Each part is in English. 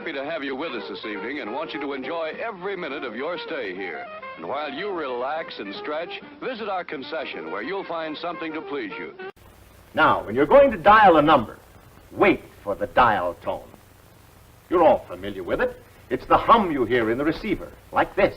happy to have you with us this evening and want you to enjoy every minute of your stay here. And while you relax and stretch, visit our concession where you'll find something to please you. Now, when you're going to dial a number, wait for the dial tone. You're all familiar with it. It's the hum you hear in the receiver, like this.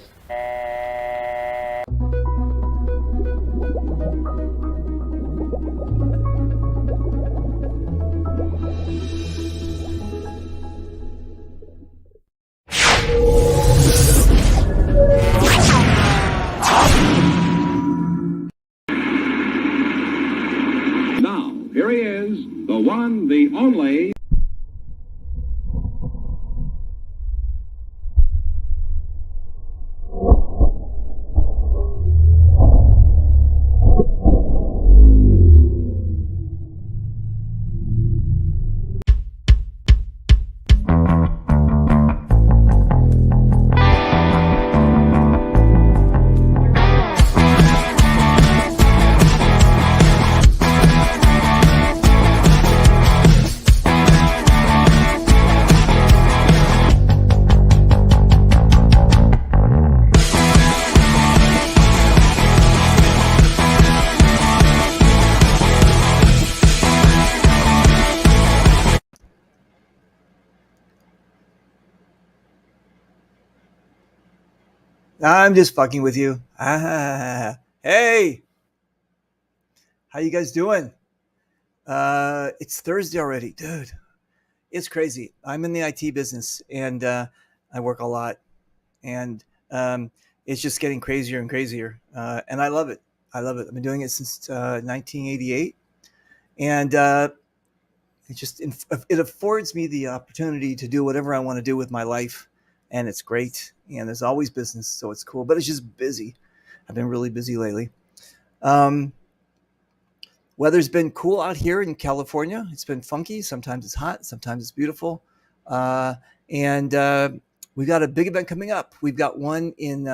Now, here he is, the one, the only. I'm just fucking with you. Hey, how you guys doing? It's Thursday already, dude. It's crazy. I'm in the IT business and I work a lot, and it's just getting crazier and crazier. And I love it. I love it. I've been doing it since 1988, and it affords me the opportunity to do whatever I want to do with my life. And it's great. And there's always business, so it's cool. But it's just busy. I've been really busy lately. Weather's been cool out here in California. It's been funky. Sometimes it's hot. Sometimes it's beautiful. And we've got a big event coming up. We've got one in,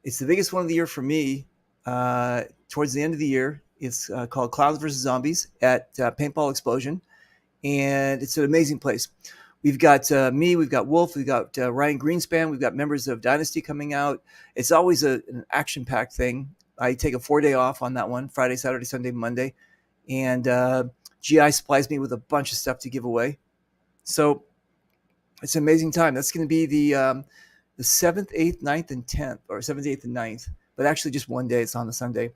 it's the biggest one of the year for me. Towards the end of the year, it's called Clowns vs. Zombies at PaintBall Explosion. And it's an amazing place. We've got me, we've got Wolf, we've got Ryan Greenspan, we've got members of Dynasty coming out. It's always an action-packed thing. I take a 4-day off on that one, Friday, Saturday, Sunday, Monday. And GI supplies me with a bunch of stuff to give away. So it's an amazing time. That's going to be the 7th, 8th, 9th, and 10th, or 7th, 8th, and 9th. But actually just one day. It's on a Sunday.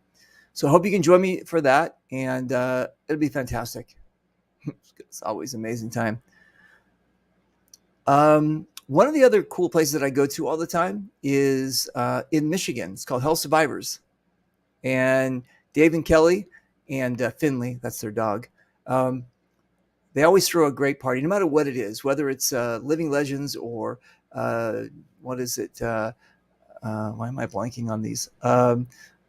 So I hope you can join me for that. And it'll be fantastic. It's always an amazing time. One of the other cool places that I go to all the time is in Michigan. It's called Hell Survivors. And Dave and Kelly and Finley, that's their dog, they always throw a great party, no matter what it is, whether it's Living Legends or what is it? Why am I blanking on these?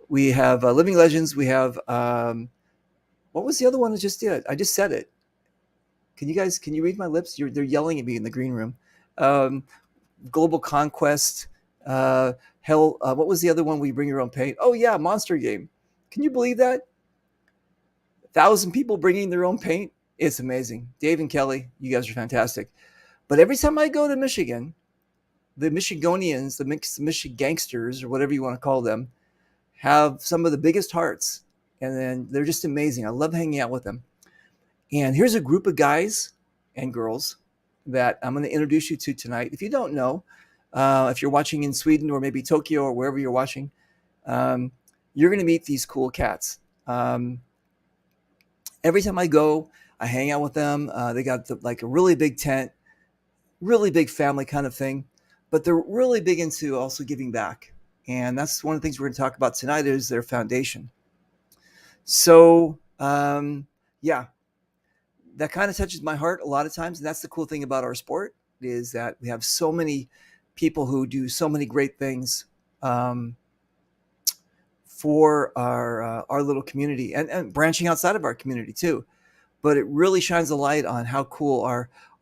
We have Living Legends. We have, what was the other one I just did? I just said it. Can you read my lips? They're yelling at me in the green room. Global Conquest. What was the other one where you bring your own paint? Oh yeah, Monster Game. Can you believe that? 1,000 people bringing their own paint. It's amazing. Dave and Kelly, you guys are fantastic. But every time I go to Michigan, the Michigonians, the Michigangsters, or whatever you want to call them, have some of the biggest hearts. And then they're just amazing. I love hanging out with them. And here's a group of guys and girls that I'm going to introduce you to tonight. If you don't know, if you're watching in Sweden or maybe Tokyo or wherever you're watching, you're going to meet these cool cats. Every time I go, I hang out with them. They got like a really big tent, really big family kind of thing, but they're really big into also giving back. And that's one of the things we're going to talk about tonight is their foundation. So, yeah. That kind of touches my heart a lot of times. And that's the cool thing about our sport is that we have so many people who do so many great things for our little community and branching outside of our community too. But it really shines a light on how cool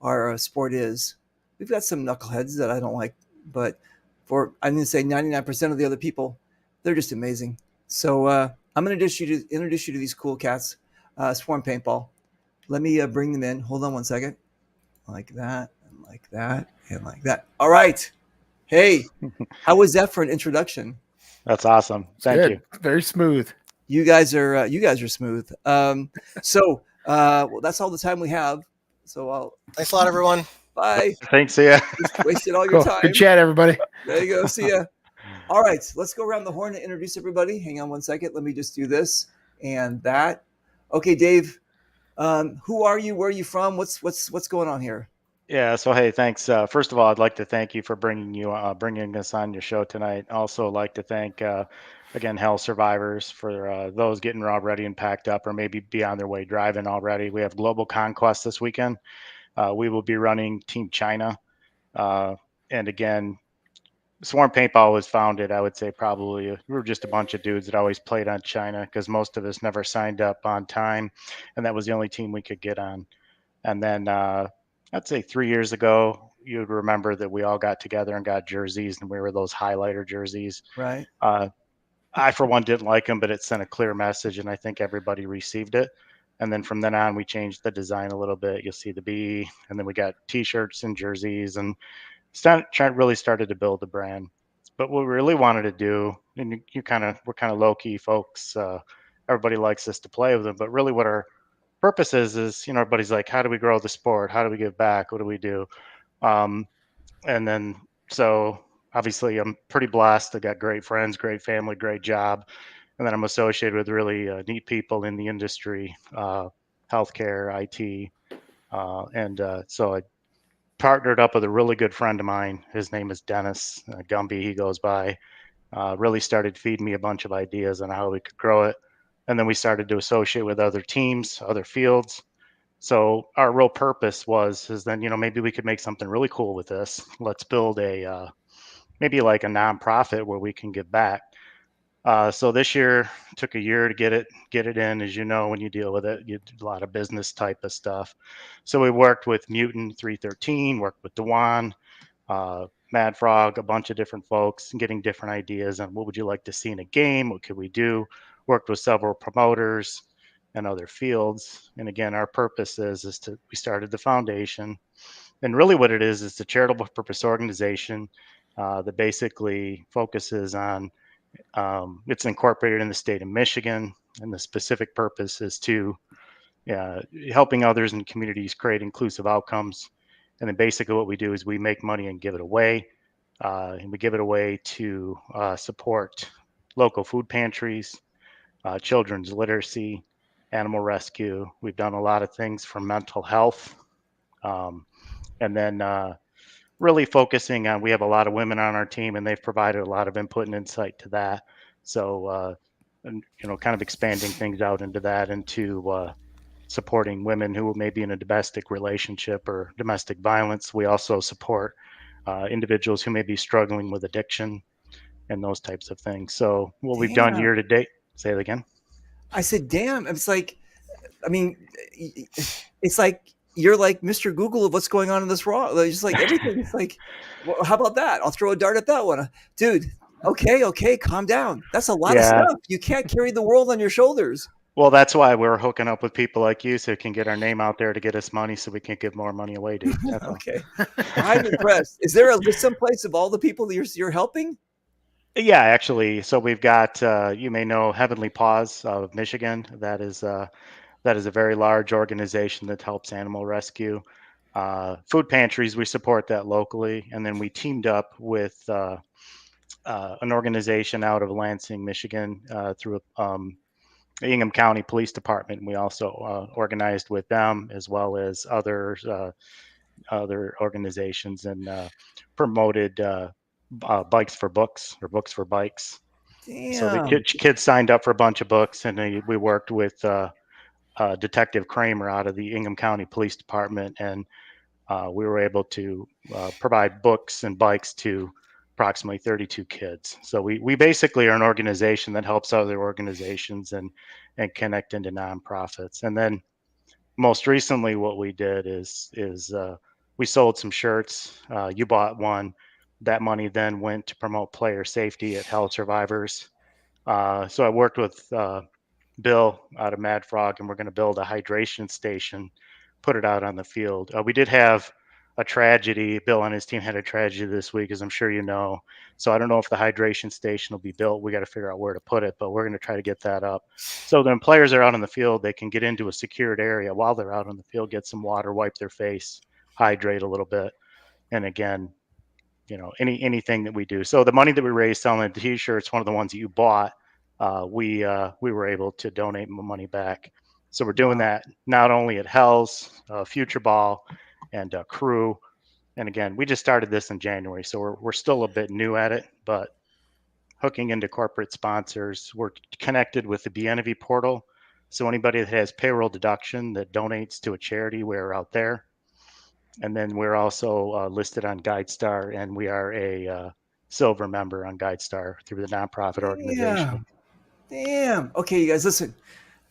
our sport is. We've got some knuckleheads that I don't like, but I'm going to say 99% of the other people, they're just amazing. So I'm going to introduce you to these cool cats, Swarm Paintball. Let me bring them in. Hold on one second. like that, and like that, and like that. All right. Hey, how was that for an introduction? That's awesome. Thank Good. you. Very smooth. You guys are smooth. Well, that's all the time we have. So I'll Thanks a lot, everyone. bye. Thanks. Yeah. Just wasted all your Cool. time. Good chat, everybody. There you go. See ya. All right, let's go around the horn and introduce everybody. Hang on one second. Let me just do this and that. Okay, Dave. Who are you? Where are you from? What's going on here? Yeah. So, hey, thanks. First of all, I'd like to thank you for bringing us on your show tonight. Also, like to thank again Hell Survivors for those getting all ready and packed up, or maybe be on their way driving already. We have Global Conquest this weekend. We will be running Team China, and again, Swarm Paintball was founded, I would say probably we were just a bunch of dudes that always played on China because most of us never signed up on time, and that was the only team we could get on. And then I'd say 3 years ago, you'd remember that we all got together and got jerseys, and we were those highlighter jerseys. Right. I, for one, didn't like them, but it sent a clear message, and I think everybody received it. And then from then on, we changed the design a little bit. You'll see the B, and then we got T-shirts and jerseys, and really started to build the brand. But what we really wanted to do, and we're kind of low key folks. Everybody likes us to play with them, but really, what our purpose is everybody's like, how do we grow the sport? How do we give back? What do we do? Um, and then so obviously, I'm pretty blessed. I got great friends, great family, great job, and then I'm associated with really neat people in the industry, healthcare, IT, and so I partnered up with a really good friend of mine. His name is Dennis Gumby. He goes by. Really started feeding me a bunch of ideas on how we could grow it, and then we started to associate with other teams, other fields. So our real purpose is then maybe we could make something really cool with this. Let's build a maybe like a nonprofit where we can give back. So this year took a year to get it in. As you know, when you deal with it, you do a lot of business type of stuff. So we worked with Mutant 313, worked with Dewan, Mad Frog, a bunch of different folks, and getting different ideas on what would you like to see in a game, what could we do. Worked with several promoters and other fields. And again, our purpose we started the foundation, and really what it is a charitable purpose organization that basically focuses on it's incorporated in the state of Michigan, and the specific purpose is to helping others in communities create inclusive outcomes. And then basically what we do is we make money and give it away. And we give it away to support local food pantries, children's literacy, animal rescue. We've done a lot of things for mental health. And then really focusing on, we have a lot of women on our team, and they've provided a lot of input and insight to that. So, and, kind of expanding things out into that, into supporting women who may be in a domestic relationship or domestic violence. We also support individuals who may be struggling with addiction and those types of things. So what we've done Damn. year to date, say it again. I said, damn. It's like, I mean, it's like you're like Mr. Google of what's going on in this raw. Just like everything. It's like, well, how about that? I'll throw a dart at that one, dude. Okay, calm down. That's a lot of stuff. You can't carry the world on your shoulders. Well, that's why we're hooking up with people like you, so we can get our name out there to get us money, so we can give more money away, dude. Okay, I'm impressed. Is there a list someplace of all the people that you're helping? Yeah, actually. So we've got, you may know Heavenly Paws of Michigan. That is a very large organization that helps animal rescue. Food pantries, we support that locally. And then we teamed up with an organization out of Lansing, Michigan, through the Ingham County Police Department. We also organized with them, as well as other organizations, and promoted bikes for books, or books for bikes. Damn. So the kids signed up for a bunch of books, and we worked with Detective Kramer out of the Ingham County Police Department, and we were able to provide books and bikes to approximately 32 kids. So we basically are an organization that helps other organizations and connect into nonprofits. And then most recently, what we did is we sold some shirts. You bought one. That money then went to promote player safety at Hell Survivors. So I worked with Bill out of Mad Frog, and we're going to build a hydration station, put it out on the field. We did have a tragedy. Bill and his team had a tragedy this week, as I'm sure you know. So I don't know if the hydration station will be built. We got to figure out where to put it, but we're going to try to get that up. So when players are out on the field, they can get into a secured area while they're out on the field, get some water, wipe their face, hydrate a little bit. And again, anything that we do. So the money that we raised selling the T-shirts, one of the ones that you bought, we were able to donate money back. So we're doing that not only at Hell's, Future Ball, and Crew. And again, we just started this in January, so we're still a bit new at it, but hooking into corporate sponsors. We're connected with the BNV portal. So anybody that has payroll deduction that donates to a charity, we're out there. And then we're also listed on GuideStar, and we are a silver member on GuideStar through the nonprofit organization. Damn. Okay, you guys, listen.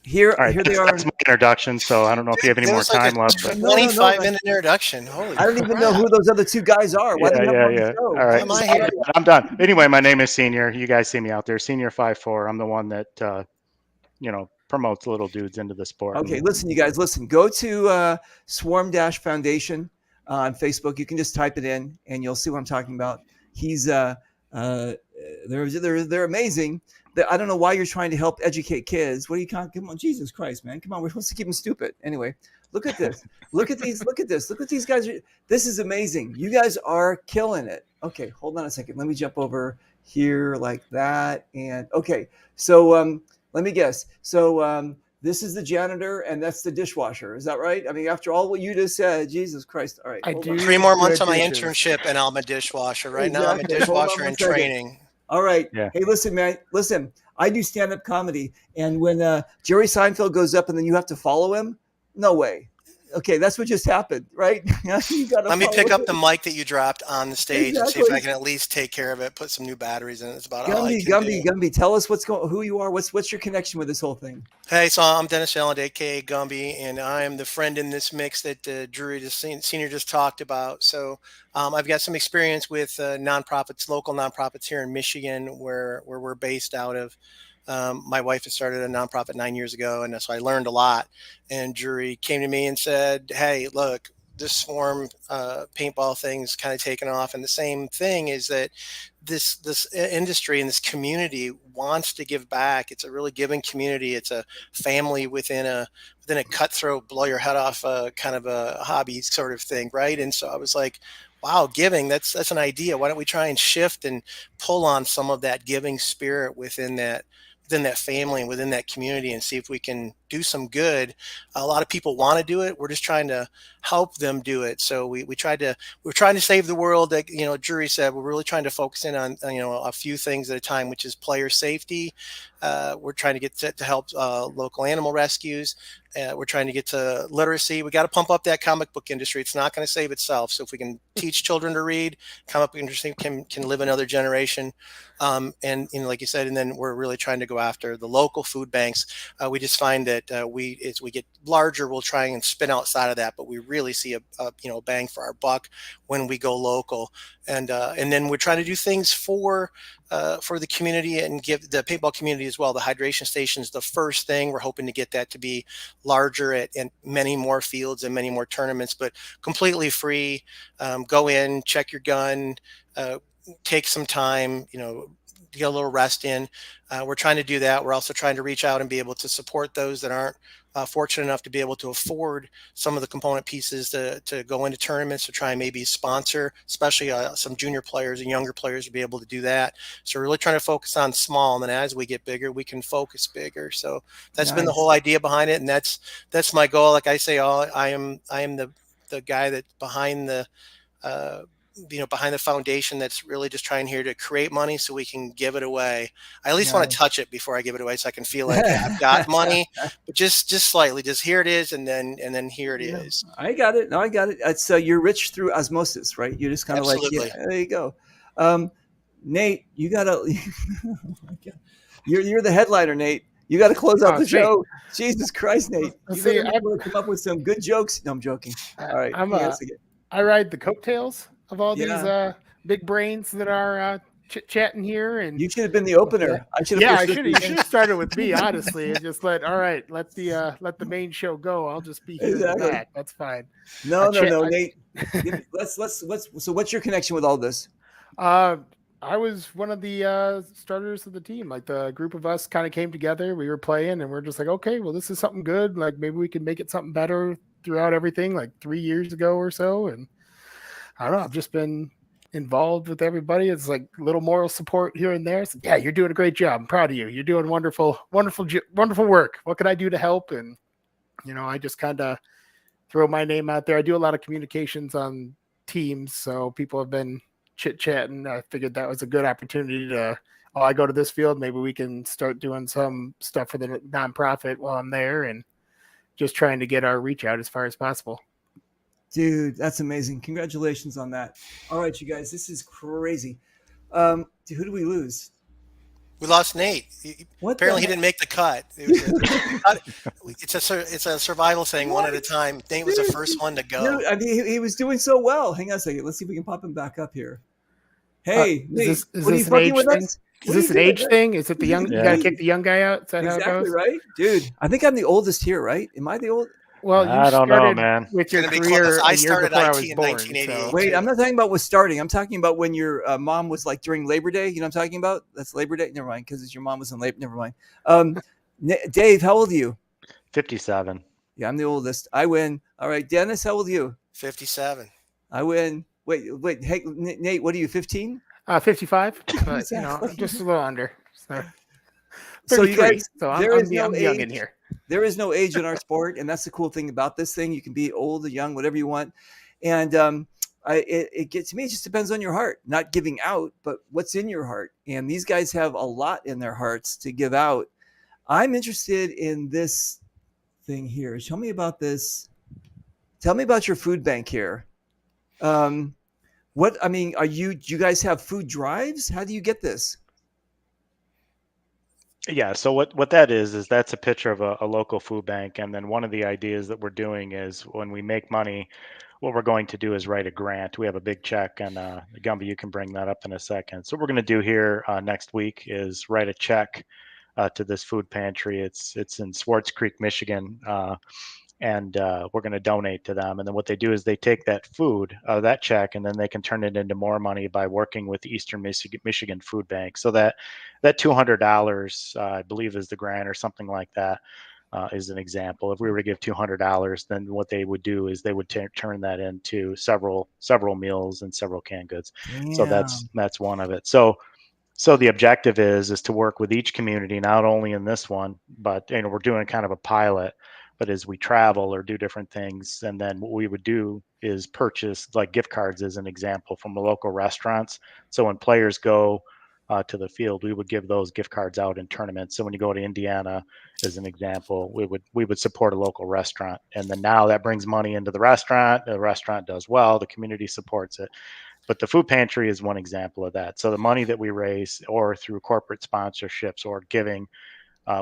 Here they are. That's my introduction. So I don't know if you have any more time left. But 25-minute introduction. Holy I don't even know who those other two guys are. Why yeah. All right. Am I here? I'm done. Anyway, my name is Senior. You guys see me out there. Senior 5'4". I'm the one that, promotes little dudes into the sport. Okay, listen, you guys, listen. Go to Swarm-Foundation on Facebook. You can just type it in, and you'll see what I'm talking about. He's they're amazing. I don't know why you're trying to help educate kids. What are you? Come on, Jesus Christ, man! Come on, we're supposed to keep them stupid. Anyway, look at this. Look at these. Look at this. Look what these guys are. This is amazing. You guys are killing it. Okay, hold on a second. Let me jump over here like that. And okay, so let me guess. So this is the janitor, and that's the dishwasher. Is that right? I mean, after all what you just said, Jesus Christ! All right, I do 3 more months on my internship, and I'm a dishwasher. Right now, I'm a dishwasher in training. All right. Yeah. Hey, listen, man. Listen, I do stand-up comedy, and when Jerry Seinfeld goes up and then you have to follow him, no way. Okay, that's what just happened, right? Let me pick up the mic that you dropped on the stage and see if I can at least take care of it, put some new batteries in it. It's about all I can do. Gumby, tell us who you are. What's your connection with this whole thing? Hey, so I'm Dennis Allen, a.k.a. Gumby, and I am the friend in this mix that Drury Senior just talked about. So I've got some experience with nonprofits, local nonprofits here in Michigan, where we're based out of. My wife has started a nonprofit 9 years ago, and so I learned a lot. And Drury came to me and said, "Hey, look, this Swarm paintball thing's kind of taken off, and the same thing is that this industry and this community wants to give back. It's a really giving community. It's a family within a cutthroat, blow your head off kind of a hobby sort of thing, right?" And so I was like, wow, giving, that's an idea. Why don't we try and shift and pull on some of that giving spirit within that family and within that community and see if we can do some good. A lot of people want to do it. We're just trying to help them do it. So we're trying to save the world. Like, Drury said, we're really trying to focus in on, a few things at a time, which is player safety. We're trying to get to help local animal rescues. We're trying to get to literacy. We got to pump up that comic book industry. It's not going to save itself. So if we can teach children to read, comic book industry can live another generation. And like you said, and then we're really trying to go after the local food banks. We just find that as we get larger, we'll try and spin outside of that, but we really see a bang for our buck when we go local. And then we're trying to do things for the community and give the paintball community as well. The hydration station is the first thing. We're hoping to get that to be larger at many more fields and many more tournaments, but completely free. Go in, check your gun, take some time, get a little rest in. We're trying to do that. We're also trying to reach out and be able to support those that aren't fortunate enough to be able to afford some of the component pieces to go into tournaments, to try and maybe sponsor, especially some junior players and younger players to be able to do that. So we're really trying to focus on small, and then as we get bigger, we can focus bigger. So that's been the whole idea behind it, and that's my goal. Like I say, I am the guy that behind the behind the foundation that's really just trying here to create money so we can give it away. I at least want to touch it before I give it away so I can feel like I've got money, but just slightly, just here it is. And then here it is. I got it. No, I got it. It's you're rich through osmosis, right? You're just kind of like, there you go. Nate, you gotta, you're the headliner, Nate. You got to close out the show. Jesus Christ, Nate. You got to come up with some good jokes. No, I'm joking. All right. I ride the coattails of all these big brains that are chit-chatting here, and You should have been the opener. I should have. yeah, pushed I this should have. You weekend. should have started with me, honestly, and just let the main show go. I'll just be here in the Exactly. back. That's fine. No, Nate. Let's. So, what's your connection with all this? I was one of the starters of the team. Like the group of us kind of came together. We were playing, and we're just like, okay, well, this is something good. Like maybe we can make it something better throughout everything. Like 3 years ago or so, and I don't know. I've just been involved with everybody. It's like little moral support here and there. So, yeah, you're doing a great job. I'm proud of you. You're doing wonderful work. What can I do to help? And I just kind of throw my name out there. I do a lot of communications on Teams, so people have been chit-chatting. I figured that was a good opportunity to, I go to this field, maybe we can start doing some stuff for the nonprofit while I'm there, and just trying to get our reach out as far as possible. Dude, that's amazing. Congratulations on that. All right, you guys, this is crazy. Who do we lose? We lost Nate. Apparently, he didn't make the cut. It's a survival thing, one at a time. Nate was the first one to go. Dude, I mean, he was doing so well. Hang on a second. Let's see if we can pop him back up here. Hey, Nate, is what are you this an fucking age with thing? us? Is this an age thing? Is it the young? Yeah. You gotta kick the young guy out. Is that Exactly how it goes? right, dude. I think I'm the oldest here, right? Am I the old? Well, you I don't know, started man. with your It's gonna be career close. I a year started before I IT was in born. 1988. So. Wait, I'm not talking about with starting. I'm talking about when your mom was like during Labor Day. You know what I'm talking about? That's Labor Day. Never mind, because your mom was in Labor. Never mind. Dave, how old are you? 57. Yeah, I'm the oldest. I win. All right, Dennis, how old are you? 57. I win. Wait. Hey, Nate, what are you? 15? 55, but Exactly. just a little under. So, So you 33. guys, So there I'm is no young in age. here. There is no age in our sport, and that's the cool thing about this thing. You can be old or young, whatever you want. And it gets to me. It just depends on your heart. Not giving out, but what's in your heart. And these guys have a lot in their hearts to give out. I'm interested in this thing here. Tell me about this. Tell me about your food bank here. Do you guys have food drives? How do you get this? Yeah, so what that is that's a picture of a local food bank. And then one of the ideas that we're doing is when we make money, what we're going to do is write a grant. We have a big check, and Gumby, you can bring that up in a second. So what we're going to do here next week is write a check to this food pantry. It's in Swartz Creek, Michigan. And we're going to donate to them. And then what they do is they take that food, that check, and then they can turn it into more money by working with the Eastern Michigan Food Bank. So that $200, I believe, is the grant or something like that, is an example. If we were to give $200, then what they would do is they would turn that into several meals and several canned goods. Damn. So that's one of it. So the objective is to work with each community, not only in this one, but we're doing kind of a pilot. But as we travel or do different things, and then what we would do is purchase like gift cards as an example from the local restaurants. So when players go to the field, we would give those gift cards out in tournaments. So when you go to Indiana, as an example, we would support a local restaurant, and then now that brings money into the restaurant. The restaurant does well, the community supports it. But the food pantry is one example of that. So the money that we raise, or through corporate sponsorships or giving,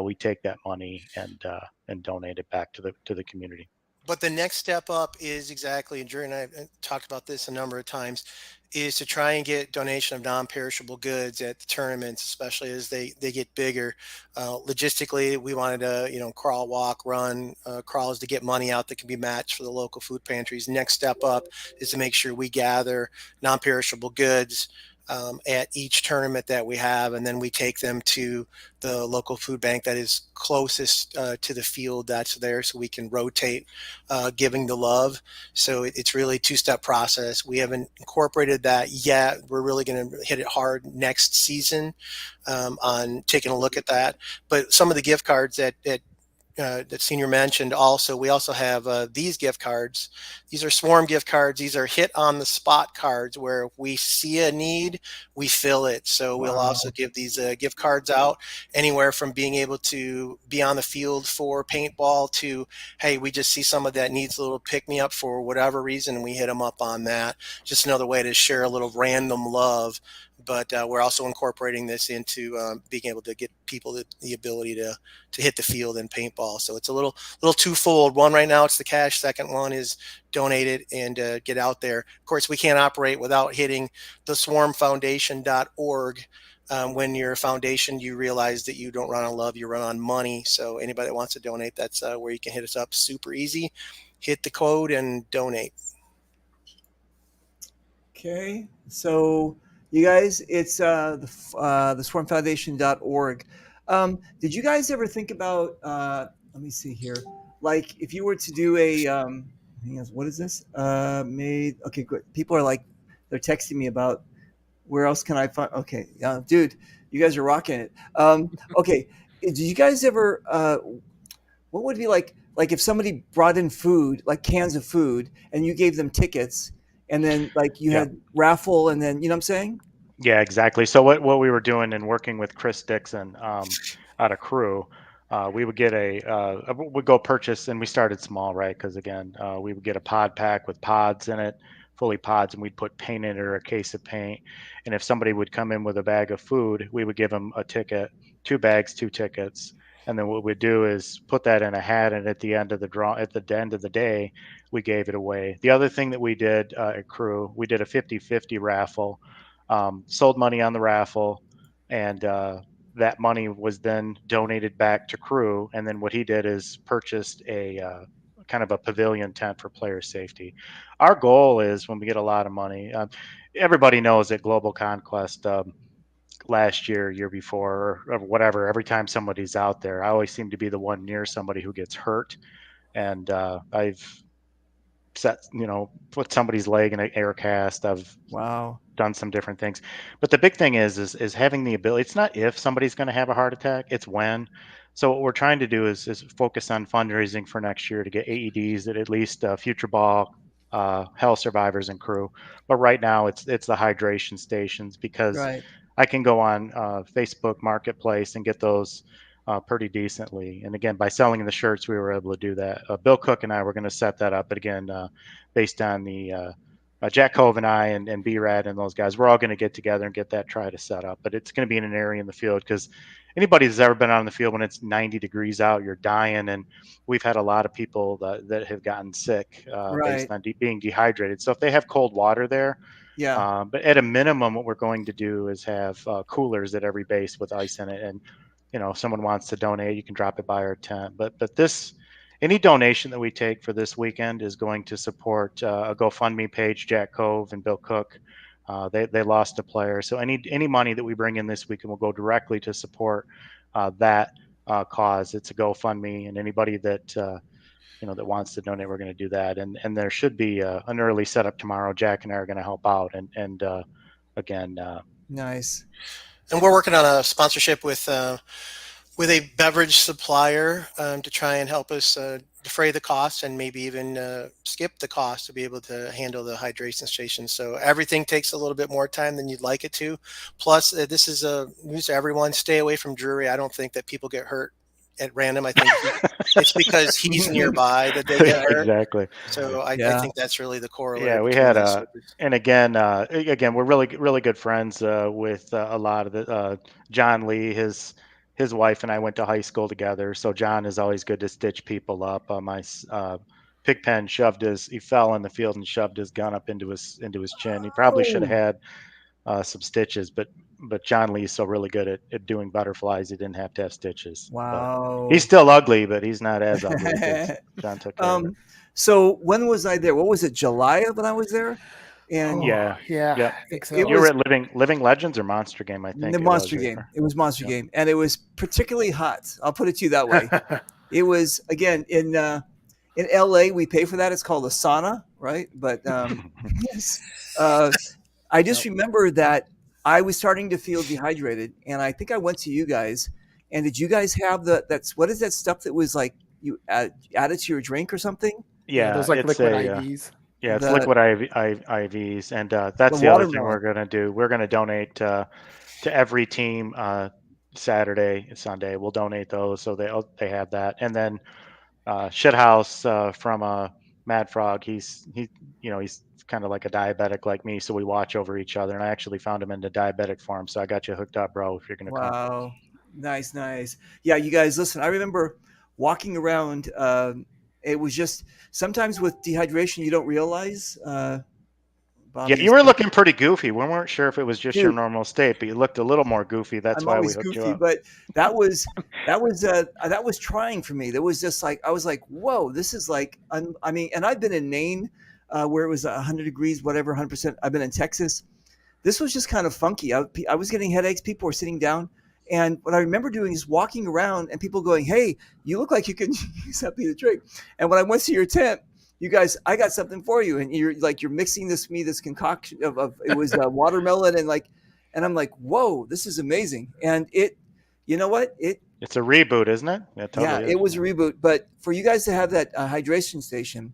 we take that money and donate it back to the community. But the next step up is exactly, and Drew and I talked about this a number of times, is to try and get donation of non-perishable goods at the tournaments, especially as they get bigger. Logistically, we wanted to, crawl, walk, run, crawls to get money out that can be matched for the local food pantries. Next step up is to make sure we gather non-perishable goods at each tournament that we have, and then we take them to the local food bank that is closest to the field that's there, so we can rotate giving the love. So it's really a two-step process. We haven't incorporated that yet. We're really going to hit it hard next season on taking a look at that. But some of the gift cards that Senior mentioned, we also have these gift cards. These are swarm gift cards. These are hit on the spot cards where if we see a need, we fill it. So we'll also give these gift cards out, anywhere from being able to be on the field for paintball to, hey, we just see someone that needs a little pick me up for whatever reason, and we hit them up on that. Just another way to share a little random love but we're also incorporating this into being able to get people the ability to hit the field in paintball. So it's a little twofold. One, right now it's the cash. Second one is donate it and get out there. Of course, we can't operate without hitting the swarmfoundation.org. When you're a foundation, you realize that you don't run on love, you run on money. So anybody that wants to donate, that's where you can hit us up. Super easy. Hit the code and donate. Okay, so you guys, it's the swarmfoundation.org. Did you guys ever think about, let me see here, like if you were to do a, hang on, what is this? Okay, good. People are like, they're texting me about where else can I find, okay, dude, you guys are rocking it. Okay, did you guys ever, what would it be like if somebody brought in food, like cans of food, and you gave them tickets, and then like you Yeah. had raffle, and then you know what I'm saying? Yeah, exactly. So what we were doing and working with Chris Dixon out of Crew, we would get we'd go purchase, and we started small, right? Because again, we would get a pod pack with pods in it, fully pods, and we'd put paint in it or a case of paint. And if somebody would come in with a bag of food, we would give them a ticket, 2 bags, 2 tickets. And then what we'd do is put that in a hat, and at the end of the end of the day, we gave it away. The other thing that we did at Crew, we did a 50-50 raffle, sold money on the raffle, and that money was then donated back to Crew. And then what he did is purchased a kind of a pavilion tent for player safety. Our goal is when we get a lot of money, everybody knows that Global Conquest last year before, or whatever, every time somebody's out there, I always seem to be the one near somebody who gets hurt. And I've put somebody's leg in an air cast. I've Wow. done some different things. But the big thing is having the ability. It's not if somebody's going to have a heart attack, it's when. So what we're trying to do is focus on fundraising for next year to get AEDs at least Future Ball, Hell Survivors and Crew. But right now it's the hydration stations, because Right. I can go on Facebook Marketplace and get those pretty decently. And again, by selling the shirts, we were able to do that. Bill Cook and I were going to set that up, but again, based on the Jack Cove and I and B-Rad and those guys, we're all going to get together and get that try to set up. But it's going to be in an area in the field, because anybody that's ever been out in the field when it's 90 degrees out, you're dying. And we've had a lot of people that have gotten sick based Right. on being dehydrated. So if they have cold water there, Yeah. but at a minimum, what we're going to do is have coolers at every base with ice in it. And if someone wants to donate, you can drop it by our tent. But any donation that we take for this weekend is going to support a GoFundMe page, Jack Cove and Bill Cook. They lost a player, so any money that we bring in this weekend will go directly to support that cause. It's a GoFundMe, and anybody that that wants to donate, we're going to do that. And there should be an early setup tomorrow. Jack and I are going to help out, and again. Nice. And we're working on a sponsorship with a beverage supplier to try and help us defray the costs and maybe even skip the cost to be able to handle the hydration station. So everything takes a little bit more time than you'd like it to. Plus, this is a news to everyone: stay away from Drury. I don't think that people get hurt at random. I think it's because he's nearby that they get hurt. Exactly. So I Yeah. think that's really the corollary. Yeah, we between had these surgeries. and again, we're really good friends with a lot of the John Lee. His wife and I went to high school together, so John is always good to stitch people up. Pigpen he fell in the field and shoved his gun up into his chin. He probably should have had some stitches, but John Lee's so really good at doing butterflies, he didn't have to have stitches. But Wow. he's still ugly, but he's not as ugly because John took care of it. So when was I there? What was it? July when I was there? And Yeah. Yeah, Yep. I think so. It You was- were at Living Legends or Monster Game, I think. the Monster Game. It was Monster Yeah. Game, and it was particularly hot. I'll put it to you that way. It was, again, in LA. We pay for that. It's called a sauna, right? But yes, I just remember that I was starting to feel dehydrated, and I think I went to you guys. And did you guys have what is that stuff that was like you added to your drink or something? Yeah, those like it's liquid a IVs. yeah, it's The- liquid IVs, and that's The the other thing watermelon. we're gonna do. We're gonna donate to every team Saturday, Sunday. We'll donate those, so they have that. And then Shithouse from Mad Frog. He's kind of like a diabetic like me, so we watch over each other. And I actually found him in the diabetic farm, so I got you hooked up, bro. If you're gonna come. Wow. Nice, nice. Yeah, you guys, listen, I remember walking around. It was just sometimes with dehydration, you don't realize. Yeah, Bobby you is were looking pretty goofy. We weren't sure if it was just your dude. normal state, but you looked a little more goofy. That's I'm why we always hooked you goofy, up. but that was trying for me. There was just like I was like, whoa, this is like I mean, and I've been in Maine, where it was 100 degrees, whatever, 100%. I've been in Texas. This was just kind of funky. I was getting headaches. People were sitting down. And what I remember doing is walking around and people going, "Hey, you look like you can use something to drink." And when I went to your tent, you guys, I got something for you. And you're mixing this concoction of it was watermelon and I'm like, whoa, this is amazing. And you know what? It's a reboot, isn't it? It Yeah, totally it is. was a reboot. But for you guys to have that hydration station,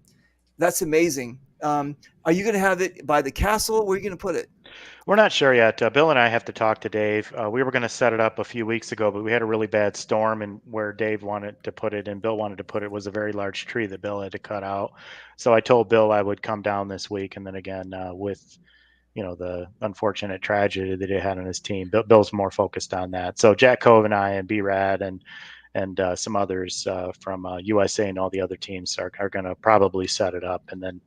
that's amazing. Are you going to have it by the castle? Where are you going to put it? We're not sure yet. Bill and I have to talk to Dave. We were going to set it up a few weeks ago, but we had a really bad storm, and where Dave wanted to put it and Bill wanted to put it was a very large tree that Bill had to cut out. So I told Bill I would come down this week, and then again with the unfortunate tragedy that he had on his team, Bill's more focused on that. So Jack Cove and I and B-Rad and some others from USA and all the other teams are going to probably set it up and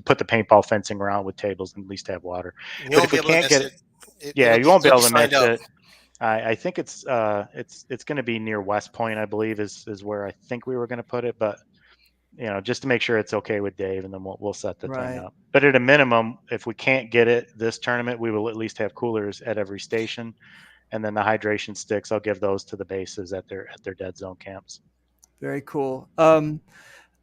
put the paintball fencing around with tables and at least have water. You But won't if be we able to can't miss get it. it, yeah, you won't be You'll able to signed miss up. it. I think it's going to be near West Point, I believe, is where I think we were going to put it, but just to make sure it's okay with Dave, and then we'll set the thing Right. up. But at a minimum, if we can't get it this tournament, we will at least have coolers at every station, and then the hydration sticks, I'll give those to the bases at their dead zone camps. Very cool.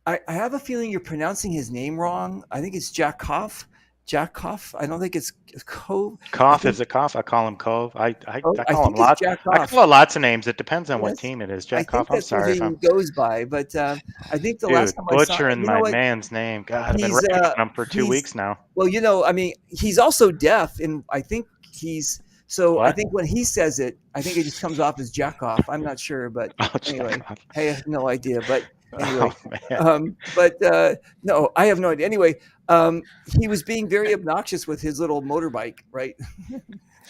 I have a feeling you're pronouncing his name wrong. I think it's Jack Koff. Jack Koff. I don't think it's Cove. Cough, is it Cough? I call him Cove. I I call him think it's lots. Jack I Koff. call it lots of names. It depends on what Yes. team it is. I Jack think Cough. I'm that's what sorry if he I'm goes by, but I think the last dude time I saw, butchering you know my what? man's name. God, I've been He's ragging on him for 2 weeks now. well, I mean, he's also deaf, and I think so. I What? think when he says it, I think it just comes off as jack off. I'm not sure, but Oh, anyway, Jack Cough. I have no idea. But anyway, Oh man. no, I have no idea. Anyway, he was being very obnoxious with his little motorbike, right?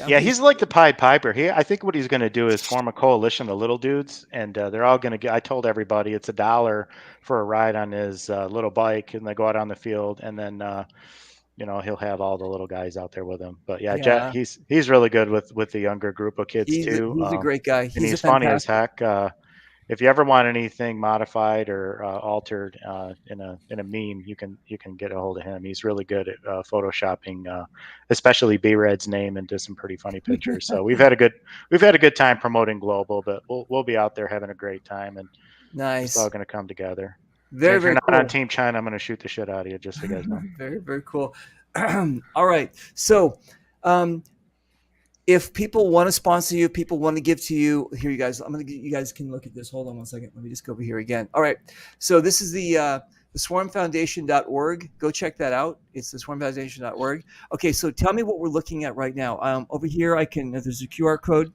Yeah, he's like the Pied Piper. I think what he's going to do is form a coalition of little dudes, and they're all going to get. I told everybody it's $1 for a ride on his little bike, and they go out on the field, and then he'll have all the little guys out there with him. But yeah, Jack, Yeah, he's really good with the younger group of kids too, he's a great guy. and He's a he's funny as fantastic. heck. If you ever want anything modified or altered in a meme, you can get a hold of him. He's really good at photoshopping, especially B-Red's name into some pretty funny pictures. So we've had a good time promoting Global, but we'll be out there having a great time, and it's all Nice. going to come together. And Very, if you're very not on cool. Team China, I'm going to shoot the shit out of you, just so you guys know. Very, very cool. All right. So, if people want to sponsor you, people want to give to you, here you guys, you guys can look at this. Hold on one second. Let me just go over here again. All right. So this is the swarmfoundation.org. Go check that out. It's the swarmfoundation.org. Okay. So tell me what we're looking at right now. Over here, there's a QR code.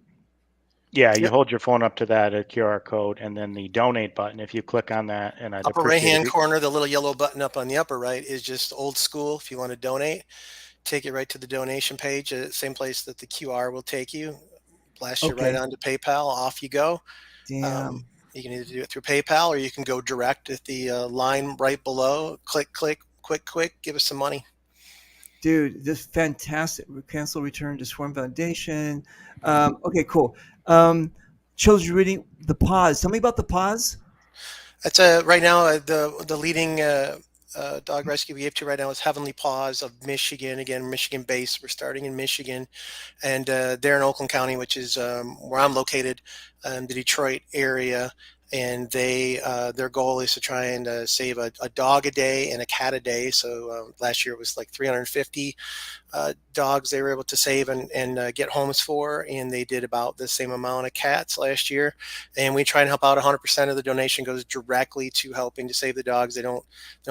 Yeah, you Yep. hold your phone up to that QR code, and then the donate button. If you click on that, and I'd Upper right appreciate hand it. corner, the little yellow button up on the upper right is just old school. If you want to donate, take it right to the donation page, same place that the QR will take you. Blast you right Okay. onto PayPal. Off you go. Damn. You can either do it through PayPal or you can go direct at the line right below. Click, quick, give us some money. Dude, this is fantastic. Cancel return to Swarm Foundation. Okay, cool. Children reading the pause. Tell me about the pause. That's right now the leading dog rescue we give to right now is Heavenly Paws of Michigan. Again, Michigan based. We're starting in Michigan, and they're in Oakland County, which is where I'm located, the Detroit area. And their goal is to try and save a dog a day and a cat a day. So last year it was like 350 dogs they were able to save and get homes for, and they did about the same amount of cats last year. And we try and help out. 100% of the donation goes directly to helping to save the dogs. They don't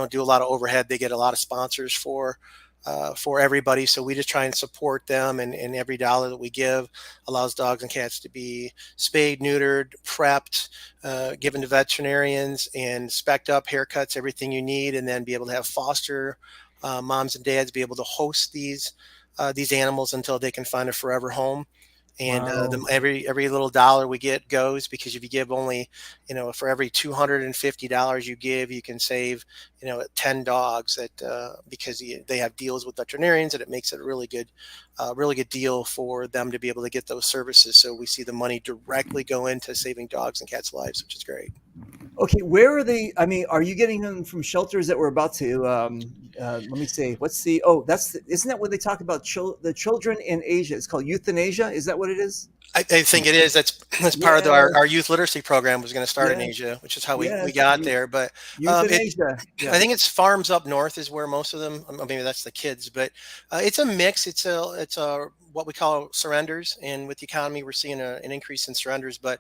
do a lot of overhead. They get a lot of sponsors for everybody. So we just try and support them, and every dollar that we give allows dogs and cats to be spayed, neutered, prepped, given to veterinarians, and specced up, haircuts, everything you need, and then be able to have foster moms and dads be able to host these animals until they can find a forever home. And Wow. every little dollar we get goes, because if you give only, for every $250 you give, you can save, 10 dogs, because they have deals with veterinarians, and it makes it a really good deal for them to be able to get those services. So we see the money directly go into saving dogs and cats' lives, which is great. Okay, where are they? I mean, are you getting them from shelters that we're about to? Let me see. What's the? Oh, isn't that what they talk about? The children in Asia. It's called euthanasia. Is that what it is? I think it is. That's part of Yeah. our youth literacy program was going to start in Yes. Asia, which is how we Yes. got there. But Euthanasia. I Yeah. think it's farms up north is where most of them. Maybe that's the kids, but it's a mix. It's a what we call surrenders, and with the economy, we're seeing an increase in surrenders. But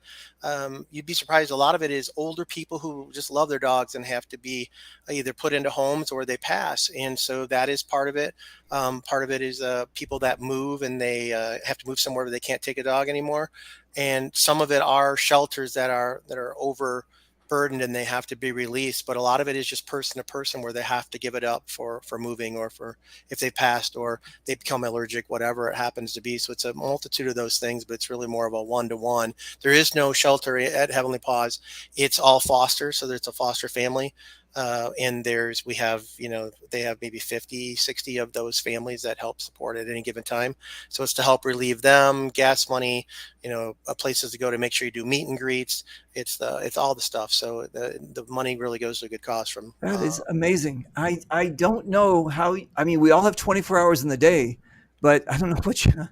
you'd be surprised. A lot of it is older people who just love their dogs and have to be either put into homes or they pass, and so that is part of it. Part of it is people that move, and they have to move somewhere where they can't take a dog anymore, and some of it are shelters that are overburdened and they have to be released. But a lot of it is just person to person, where they have to give it up for moving, or for if they passed or they become allergic, whatever it happens to be. So it's a multitude of those things, but it's really more of a one-to-one. There is no shelter at Heavenly Paws. It's all foster, so there's a foster family. And they have maybe 50, 60 of those families that help support at any given time. So it's to help relieve them, gas money, places to go to make sure you do meet and greets. It's all the stuff. So the money really goes to a good cause from. That is amazing. I don't know how. I mean, we all have 24 hours in the day, but I don't know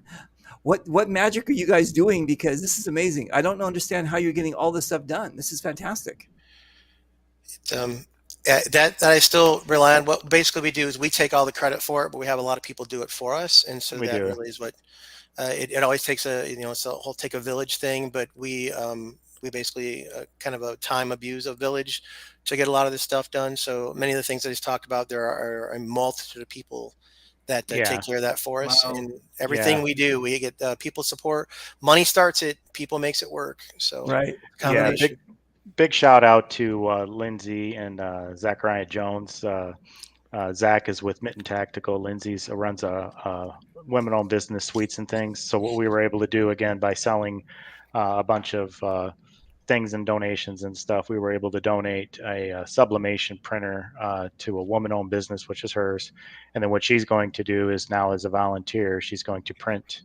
what magic are you guys doing, because this is amazing. I don't understand how you're getting all this stuff done. This is fantastic. That I still rely on. What basically we do is we take all the credit for it, but we have a lot of people do it for us, and so We that do. really is what it always takes. It's a whole take a village thing, but we basically kind of a time abuse of village to get a lot of this stuff done. So many of the things that he's talked about, there are a multitude of people that Yeah. take care of that for us, Wow. and everything we do, we get people support. Money starts it, people makes it work. So Right. Yeah. combination. Big shout out to Lindsay and Zachariah Jones. Zach is with Mitten Tactical. Lindsay's runs a women-owned business, Suites and things. So what we were able to do, again, by selling a bunch of things and donations and stuff, we were able to donate a sublimation printer to a woman-owned business, which is hers. And then what she's going to do is, now as a volunteer, she's going to print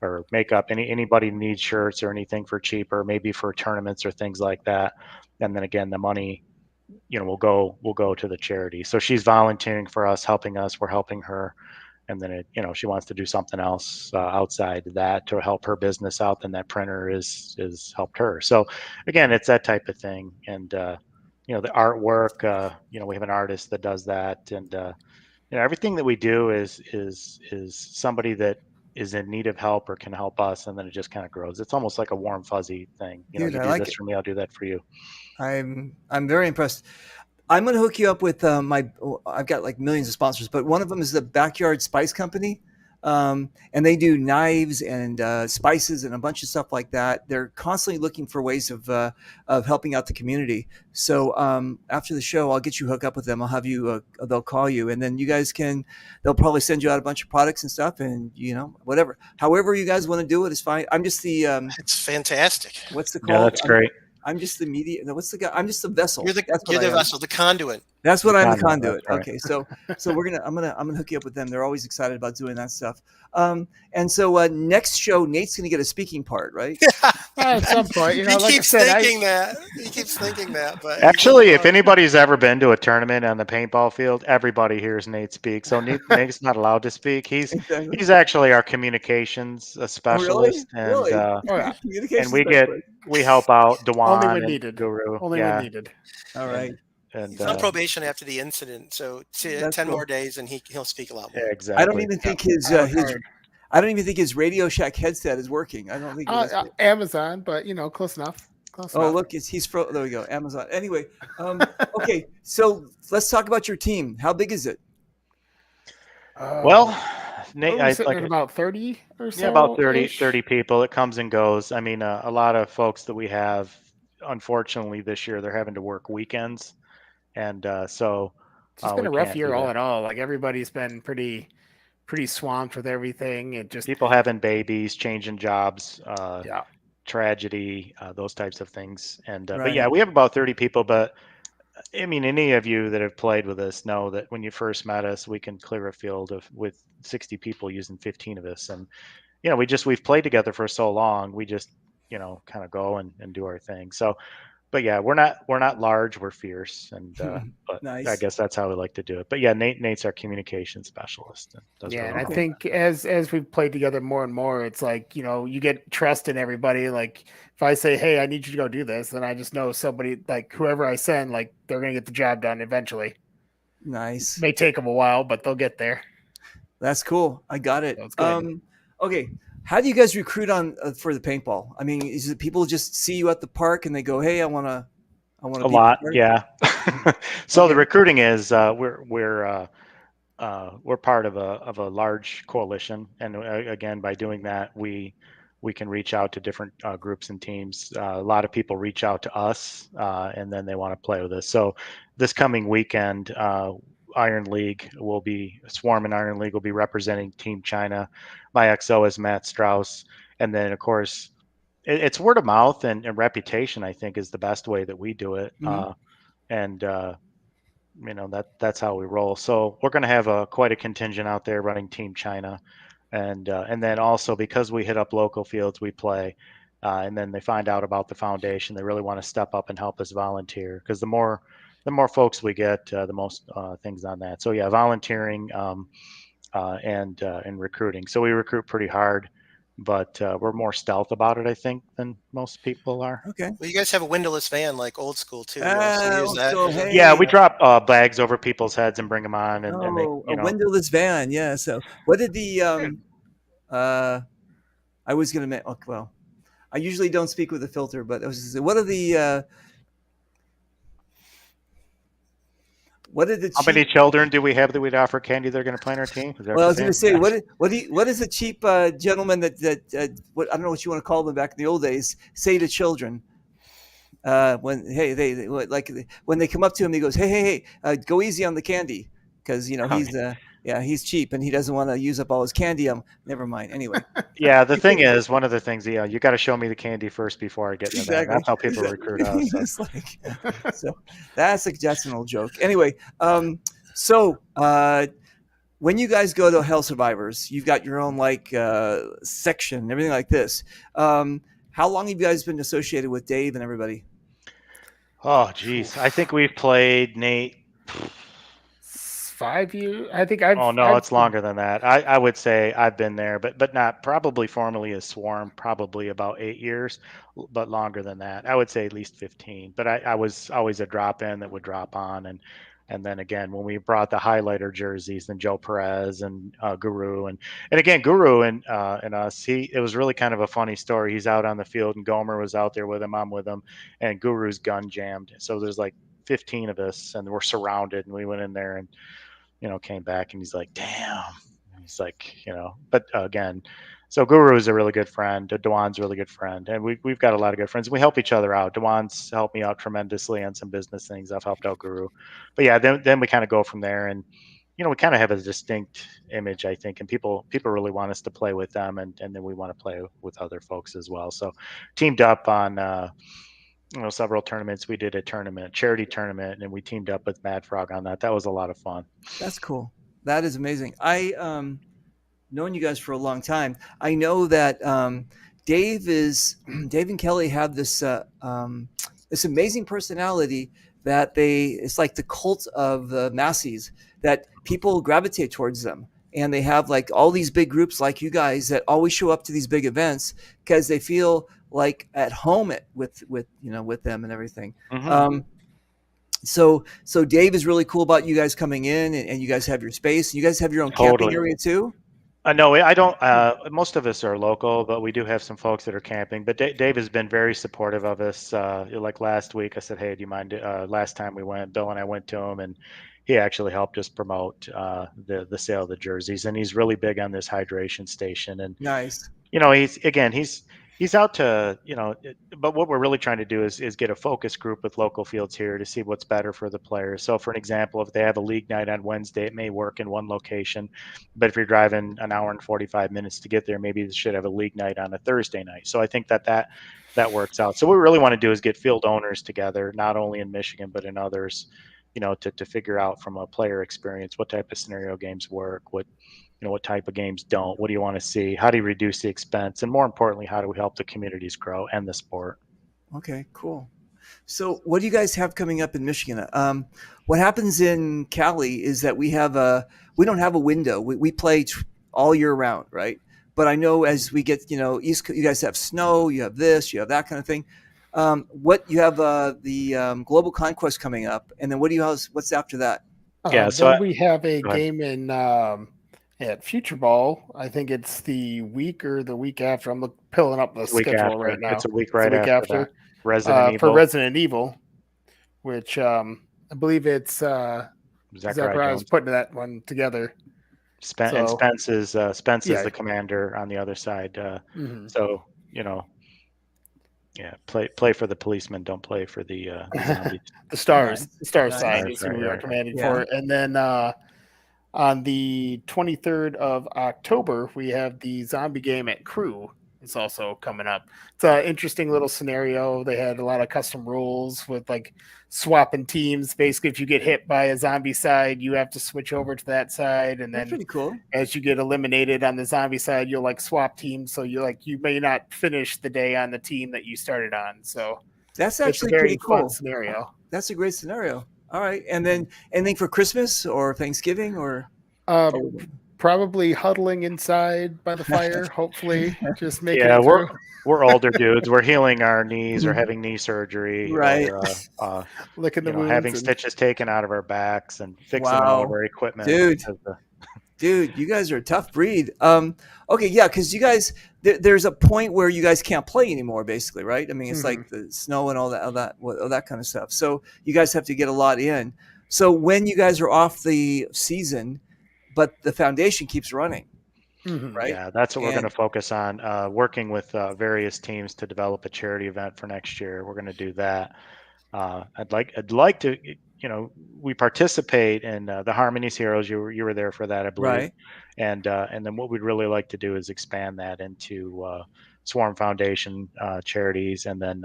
or make up anybody who needs shirts or anything for cheap, or maybe for tournaments or things like that. And then again, the money, will go to the charity. So she's volunteering for us, helping us, we're helping her. And then she wants to do something else outside that to help her business out, then that printer is helped her. So again, it's that type of thing. And the artwork, we have an artist that does that. And everything that we do is somebody that is in need of help or can help us, and then it just kind of grows. It's almost like a warm fuzzy thing. Dude, You I do like this it. for me, I'll do that for you. I'm very impressed. I'm going to hook you up with I've got like millions of sponsors, but one of them is the Backyard Spice Company. And they do knives and spices and a bunch of stuff like that. They're constantly looking for ways of helping out the community. So after the show, I'll get you hooked up with them. I'll have you, they'll call you, and then you guys they'll probably send you out a bunch of products and stuff, and whatever, however you guys want to do it is fine. I'm just the It's fantastic. what's the Yeah, called? that's great. I'm just the media. No, what's the guy? I'm just the vessel. You're the That's what you're I the am. vessel, the conduit. That's what The I'm the conduit, conduit. that's right. Okay, so I'm gonna hook you up with them. They're always excited about doing that stuff. And so next show, Nate's gonna get a speaking part, right? At some point, He like I keeps said, thinking that. He keeps thinking that. But Actually, if anybody's ever been to a tournament on the paintball field, everybody hears Nate speak. So Nate's not allowed to speak. Exactly. He's actually our communications Oh, really? specialist, and Really? oh yeah, Communication we specialist. help out only Dewan when and needed. Guru. Only Yeah, when needed. All right. and he's on probation after the incident, so That's 10 cool. more days, and he'll speak a lot more. yeah, I exactly. don't even think I don't even think his Radio Shack headset is working. I don't think. Amazon, but close enough. Close Oh, enough. look, there we go. Amazon. Anyway, okay. So let's talk about your team. How big is it? Well, Nate, we're sitting at about 30 or so. yeah, about 30 people. It comes and goes. I mean, a lot of folks that we have, unfortunately, this year they're having to work weekends, and so It's been we a rough can't year do all that. in all. Like everybody's been pretty swamped with everything. It just People having babies, changing jobs, yeah. tragedy, those types of things. And but yeah, Right. we have about 30 people. But I mean, any of you that have played with us know that when you first met us, we can clear a field of with 60 people using 15 of us. And we've played together for so long. We just kind of go and do our thing. So but yeah, we're not large, we're fierce, and but I Nice. guess that's how we like to do it. But yeah, Nate's our communication specialist and does Yeah, really and I well. Okay. think as we've played together more and more, it's like, you get trust in everybody. Like if I say, "Hey, I need you to go do this," then I just know somebody, like whoever I send, like they're going to get the job done eventually. Nice. May take them a while, but they'll get there. That's cool. I got it. So it's good. Okay. How do you guys recruit on for the paintball? I mean, is it people just see you at the park and they go, "Hey, I want to A be lot, part." yeah. So the Okay. recruiting is we're part of a large coalition, and again, by doing that, we can reach out to different groups and teams. A lot of people reach out to us, and then they want to play with us. So this coming weekend, Iron League will be Swarm and Iron League will be representing Team China. My XO is Matt Strauss, and then of course it's word of mouth and reputation. I think is the best way that we do it, Hmm. and that's how we roll. So we're going to have quite a contingent out there running Team China, and then also because we hit up local fields, we play, and then they find out about the foundation. They really want to step up and help us volunteer because the more folks we get, the most things on that. So yeah, volunteering and recruiting. So we recruit pretty hard, but we're more stealth about it, I think, than most people are. Okay. Well, you guys have a windowless van like old school too. You also use that So as a Yeah, hey, we drop bags over people's heads and bring them on, and they, oh, a windowless van. Yeah. So what did the uh I was gonna make, oh, well, I usually don't speak with a filter, but I was gonna say, what did the How many cheap children do we have that we'd offer candy they're going to play on our team? Is that what well, I you're was going to saying? say, what is the cheap gentleman what I don't know what you want to call them back in the old days say to children when like when they come up to him, he goes, hey, go easy on the candy because Oh, he's yeah, he's cheap and he doesn't want to use up all his candy. Never mind. Anyway, yeah, the thing is, one of the things, you got to show me the candy first before I get in the van. exactly, That's how people exactly. recruit us. So. It's like so that's an old joke. Anyway, so when you guys go to Hell Survivors, you've got your own like section, everything like this. How long have you guys been associated with Dave and everybody? Oh, geez. I think we've played, Nate. 5 years. I think Oh, no, I've it's longer than that. I would say I've been there, but not probably formally as Swarm, probably about 8 years, but longer than that. I would say at least 15. But I was always a drop in that would drop on, and then again when we brought the highlighter jerseys, then Joe Perez and Guru and again Guru and us. It was really kind of a funny story. He's out on the field and Gomer was out there with him. I'm with him, and Guru's gun jammed. So there's like 15 of us, and we're surrounded, and we went in there and came back and he's like, damn. He's like, but again, so Guru is a really good friend. Dewan's a really good friend. And we've got a lot of good friends. We help each other out. Dewan's helped me out tremendously on some business things. I've helped out Guru. But yeah, then we kind of go from there. And, we kind of have a distinct image, I think. And people really want us to play with them. And then we want to play with other folks as well. So teamed up on, several tournaments. We did a charity tournament, and we teamed up with Mad Frog on that. That was a lot of fun. That's cool. That is amazing. I known you guys for a long time. I know that Dave is Dave and Kelly have this amazing personality that it's like the cult of the masses that people gravitate towards them. And they have like all these big groups like you guys that always show up to these big events because they feel like at home with them and everything. Mm-hmm. So Dave is really cool about you guys coming in and you guys have your space. You guys have your own camping Totally. area too. No, I don't. Most of us are local, but we do have some folks that are camping. But Dave has been very supportive of us. Like last week, I said, "Hey, do you mind?" Last time we went, Bill and I went to him, and he actually helped us promote the sale of the jerseys. And he's really big on this hydration station. And Nice. he's He's out to, but what we're really trying to do is get a focus group with local fields here to see what's better for the players. So for an example, if they have a league night on Wednesday, it may work in one location, but if you're driving an hour and 45 minutes to get there, maybe they should have a league night on a Thursday night. So I think that works out. So what we really want to do is get field owners together, not only in Michigan, but in others, to figure out from a player experience, what type of scenario games work, what type of games don't, what do you want to see, how do you reduce the expense, and more importantly, how do we help the communities grow and the sport. Okay, cool. So what do you guys have coming up in Michigan? What happens in Cali is that we don't have a window. We play all year round, right? But I know as we get, East, you guys have snow, you have this, you have that kind of thing. What you have the Global Conquest coming up, and then what's after that? Then we have a game in at Future Ball. I think it's the week or the week after. I'm pulling up the schedule right now. It's a week right after that. Resident Evil. For Resident Evil, which I believe it's Zachariah is putting that one together. And Spence is the commander on the other side. So play for the policemen, don't play for the zombies. The stars. The star side is who we are commanding for. And then on the 23rd of October, we have the zombie game at Crew. It's also coming up. It's an interesting little scenario. They had a lot of custom rules with like swapping teams. Basically, if you get hit by a zombie side, you have to switch over to that side. And then pretty cool. As you get eliminated on the zombie side, you'll like swap teams. So you may not finish the day on the team that you started on. So that's actually a very pretty cool fun scenario. That's a great scenario. All right. And then anything for Christmas or Thanksgiving or probably huddling inside by the fire, hopefully. Just making we're older dudes. We're healing our knees or having knee surgery. Right. Or, licking the wounds. Having stitches taken out of our backs and fixing all of our equipment. Dude, you guys are a tough breed. Okay, yeah, because you guys, there's a point where you guys can't play anymore, basically, right? I mean, it's like the snow and all that kind of stuff. So you guys have to get a lot in. So when you guys are off the season, but the foundation keeps running, right? Yeah, that's what we're going to focus on. Working with various teams to develop a charity event for next year. We're going to do that. I'd like to, we participate in the Harmonies Heroes. You were there for that, I believe. Right. And then what we'd really like to do is expand that into Swarm Foundation charities, and then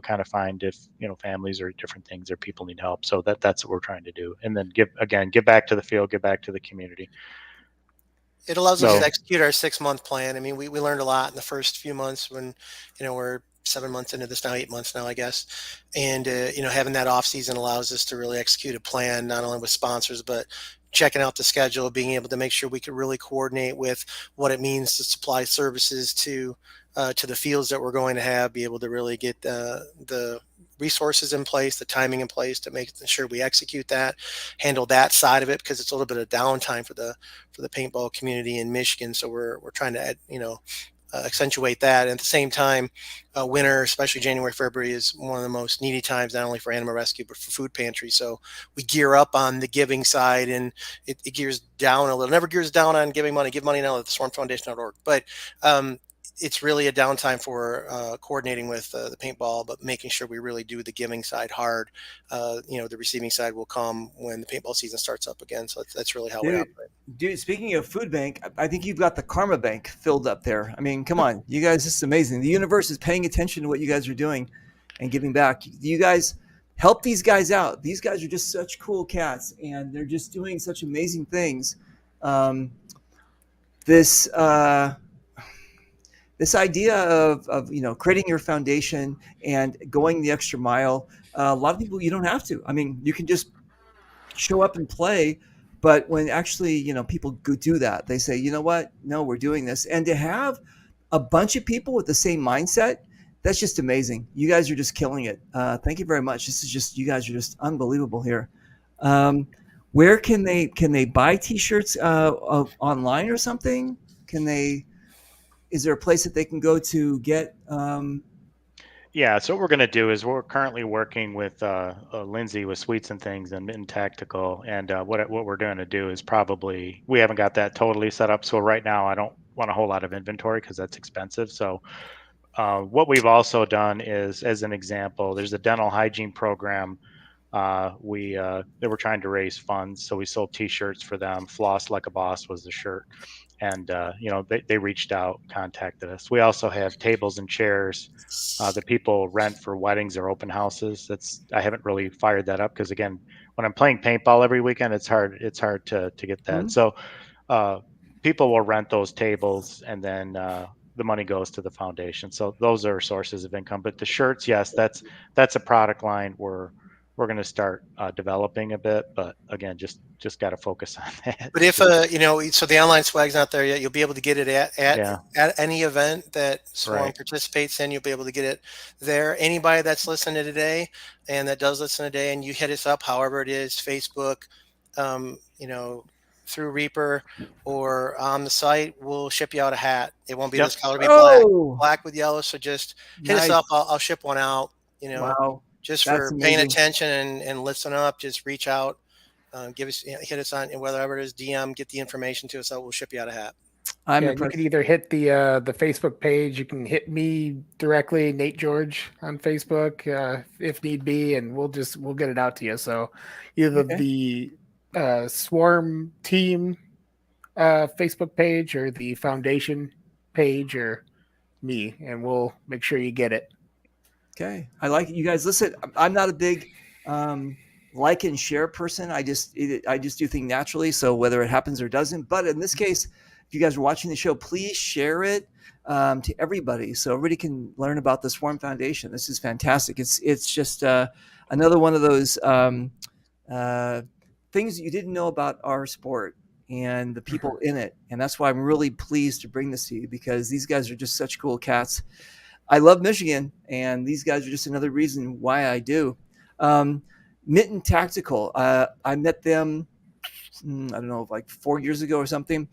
kind of find if families or different things or people need help. So that's what we're trying to do, and then give back to the field, give back to the community. It allows us to execute our 6-month plan. I mean, we learned a lot in the first few months when we're 7 months into this now, 8 months now, I guess. And, having that off season allows us to really execute a plan, not only with sponsors, but checking out the schedule, being able to make sure we could really coordinate with what it means to supply services to the fields that we're going to have, be able to really get the resources in place, the timing in place to make sure we execute that, handle that side of it, because it's a little bit of downtime for the paintball community in Michigan. So we're trying to, accentuate that. And at the same time, winter, especially January, February, is one of the most needy times, not only for animal rescue, but for food pantry. So we gear up on the giving side, and it gears down a little. Never gears down on giving money. Give money now at the swarmfoundation.org. But it's really a downtime for coordinating with the paintball, but making sure we really do the giving side hard. The receiving side will come when the paintball season starts up again. So that's really how we operate. Dude, speaking of food bank, I think you've got the Karma Bank filled up there. I mean, come on, you guys, this is amazing. The universe is paying attention to what you guys are doing and giving back. You guys help these guys out. These guys are just such cool cats, and they're just doing such amazing things. This idea of creating your foundation and going the extra mile, a lot of people, you don't have to. I mean, you can just show up and play. But when actually, people do that, they say, you know what? No, we're doing this. And to have a bunch of people with the same mindset, that's just amazing. You guys are just killing it. Thank you very much. You guys are just unbelievable here. Where can they buy T-shirts online or something? Is there a place that they can go to get? Yeah, so what we're going to do is we're currently working with Lindsay with Sweets and Things and in Tactical, and what we're going to do is we haven't got that totally set up. So right now I don't want a whole lot of inventory because that's expensive. So What we've also done is, as an example, there's a dental hygiene program. They were trying to raise funds, so we sold T-shirts for them. Floss Like a Boss was the shirt, and they reached out, contacted us. We also have tables and chairs that people rent for weddings or open houses. I haven't really fired that up because, again, when I'm playing paintball every weekend, it's hard to get that. Mhm. So people will rent those tables, and then the money goes to the foundation. So those are sources of income. But the shirts, yes, that's a product line we're going to start developing a bit. But again, just got to focus on that. But if so the online swag's not there yet, you'll be able to get it Yeah. at any event that Swarm Right. participates in. You'll be able to get it there. Anybody that's listening today and that does listen today, and you hit us up, however it is, Facebook, through Reaper or on the site, we'll ship you out a hat. It won't be Yep. this color, it'll be Oh, black with yellow. So just hit us nice. up. I'll ship one out. Wow. Just That's for paying amazing. attention and listening up. Just reach out. Give us, hit us on whatever it is, DM, get the information to us. So we'll ship you out a hat. I'm Yeah, you impressed. can either hit the Facebook page, you can hit me directly, Nate George on Facebook, if need be, and we'll get it out to you. So either Okay. the Swarm team Facebook page or the foundation page or me, and we'll make sure you get it. Okay. I like it. You guys listen. I'm not a big like and share person. I just do things naturally. So whether it happens or doesn't, but in this case, if you guys are watching the show, please share it to everybody so everybody can learn about the Swarm Foundation. This is fantastic. It's just another one of those things that you didn't know about our sport and the people in it. And that's why I'm really pleased to bring this to you, because these guys are just such cool cats. I love Michigan, and these guys are just another reason why I do. Mitten Tactical, I met them, I don't know, like 4 years ago or something.